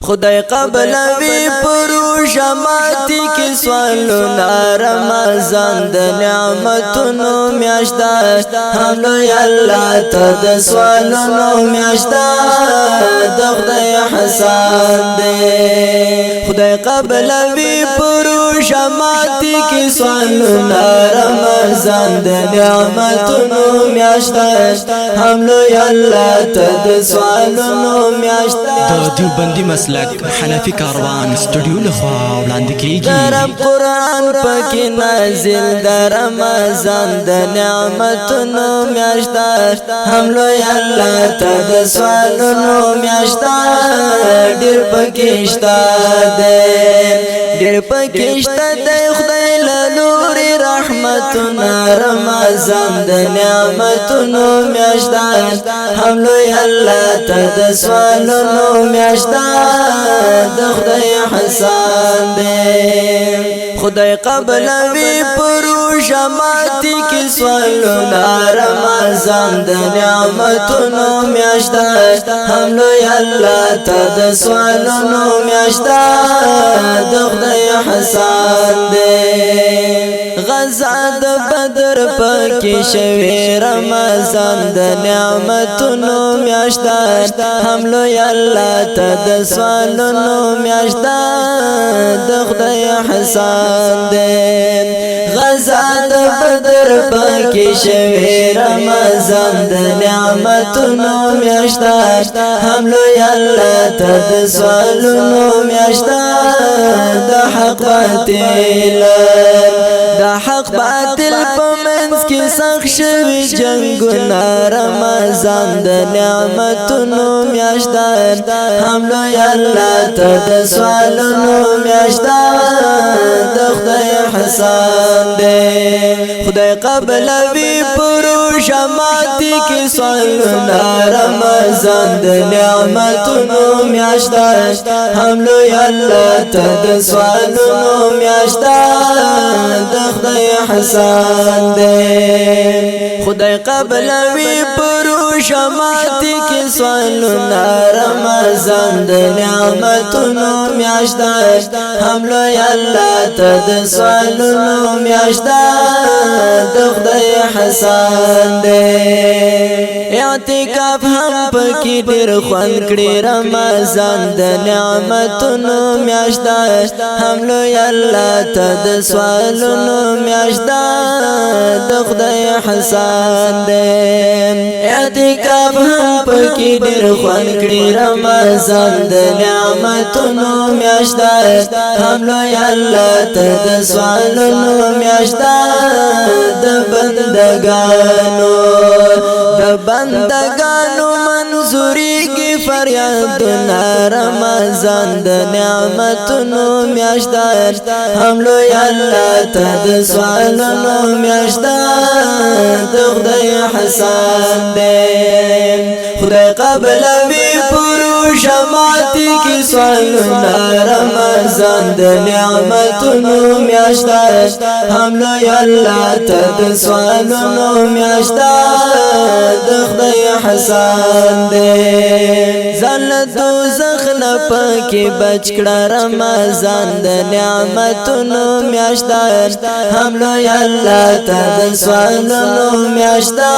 خدای قبل وی پروش ماتی کی سوالنا رمضان د نعمتونو میاشتا هم لوی الله ته د سوالونو میاشتا د خدای حسان دې خدای قبل وی پروش ماتی کی سوالنا رمضان د نعمتونو میاشتا هم لوی الله ته د سوالونو میاشتا د دیوبندی مسلک حنفی کاروان سټوډیو لخوا وړاندې کیږي رب قرآن پکې نازل د رمضان د نعمتونو میاشتا هم لوی الله ته د سوالونو میاشتا ډېر پکې شته ډېر پکې شته د خدای له لورې رحمتونه رمضان د نعمتونو میاشتا هم لوی الله ته د سوالونو میاشتا د خدای حسان دې خدای قبل وی پروش ماتی کی سوالنا رمضان د نعمتونو میاشتا هم لوی الله ته د سوالونو میاشتا د خدای حسان دې غزا د بدر پکې شوی رمضان د نعمتونو میاشتا هم لوی الله ته د سوالونو میاشتا د خدای حسان دې غزا د بدر پکې شوی رمضان د نعمتونو میاشتا هم لوی الله ته د سوالونو میاشتا د حق باطل حق باطل پمنس کی سخت شوی جنگنا رمضان د نعمتونو میاشتا هم لوی الله ته د سوالونو میاشتا د خدای حسان دې خدای قبل وی پروش ماتی کی سوالنا رمضان د نعمتونو میاشتا هم لوی الله ته د سوالونو میاشتا د خدای حسان دې خدای قبل وی پروش ماتی کی سوالنا رمضان د نعمتونو میاشتا هم لوی الله ته د سوالونو میاشتا د خدای حسان دې اعتکاف هم پکې ډېر خوند کړي رمضان د نعمتونو میاشتا هم لوی الله ته د سوالونو میاشتا د خدای حسان دې اعتکاف هم پکې ډېر خوند کړي رمضان د نعمتونو میاشتا هم لوی الله ته د سوالونو میاشتا د بندگانو منظوری کی فریادنا رمضان د نعمتونو میاشتا هم لوی الله ته د سوالونو میاشتا د خدای حسان دې خدای قبل وی پروش ماتی کی سوالنا رمضان د نعمتونو میاشتا هم لوی الله ته د سوالونو میاشتا د خدای حسان دې زل دوزخ نه پکې بچ کړه رمضان د نعمتونو میاشتا هم لوی الله ته د سوالونو میاشتا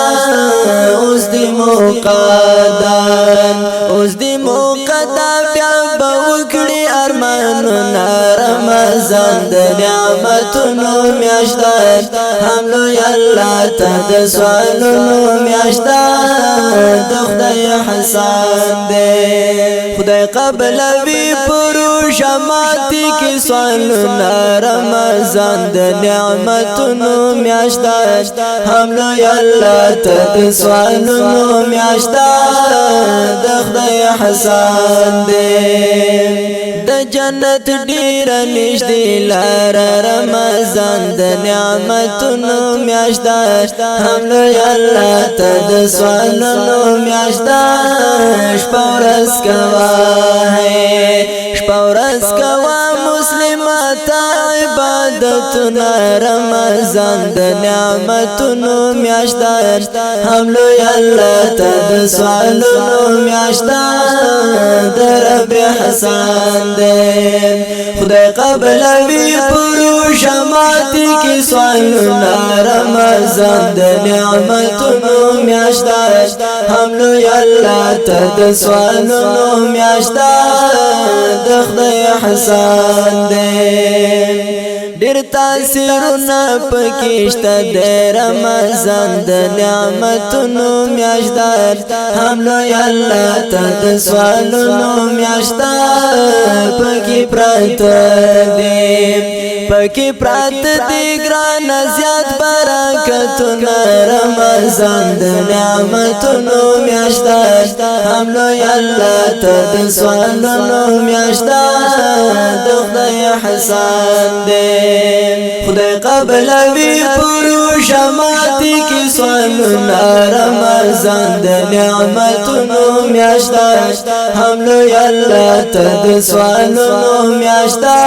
اوس دې موقدا بیا به وکړي ارمانونه رمضان د نعمتونو میاشتا هم لوی الله ته د سوالونو میاشتا د خدای حسان دې خدای قبل وی پروش ماتی کی سوالنا رمضان د نعمتونو میاشتا هم لوی الله ته د سوالونو میاشتا د خدای حسان دې د جنت ډیر نږدې لار رمضان د نعمتونو میاشتا هم لوی الله ته د سوالونو میاشتا شپه ورځ کوا مسلمات عبادت عبادتنا رمضان د نعمتونو میاشت ده هم لوی الله ته د سوالونو میاشت ده د رب حسن ده خدای قبلوي پروژه ماتي کې سوالونه رمضان د نعمتونو میاشت ده هم لوی الله ته د سوالونو میاشت ده د خدای حسن ده ډېر تاثیرونه پکې شته د رمضان د نعمتونو میاشت ده هم لوی الله ته د سوالونو میاشت ده پکې پراته دي ګران زیات برکتونه رمضان د نعمتونو میاشت ده هم لوی الله ته د سوالونو میاشت ده د خدای حسن ده خدای قبلوي پروژه ماتي کې سوالونه رمضان د نعمتونو میاشت ده هم لوی الله ته د سوالونو میاشت ده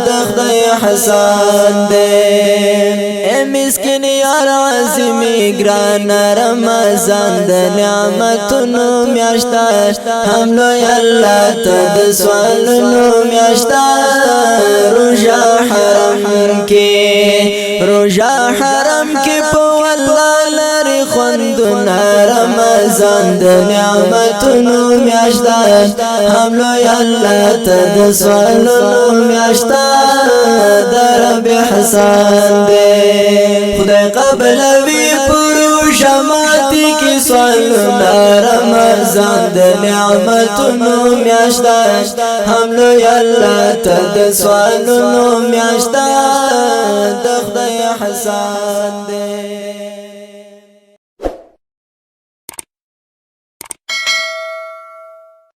د خدای حسن ده مسکین یار عظیمی ګران رمضان د نعمتونو میاشت ده هم لوی الله ته د سوالونو میاشت ده روژه حرم کې په والله لري خوندونه رمضان د نعمتونو میاشت ده هم لوی الله ته د سوالونو میاشت ده د رب حسن ده خدای قبلوي پروژه ماتي کې سوالونه رمضان د نعمتونو میاشت ده هم لوی الله ته د سوالونو میاشت ده د خدای حسن ده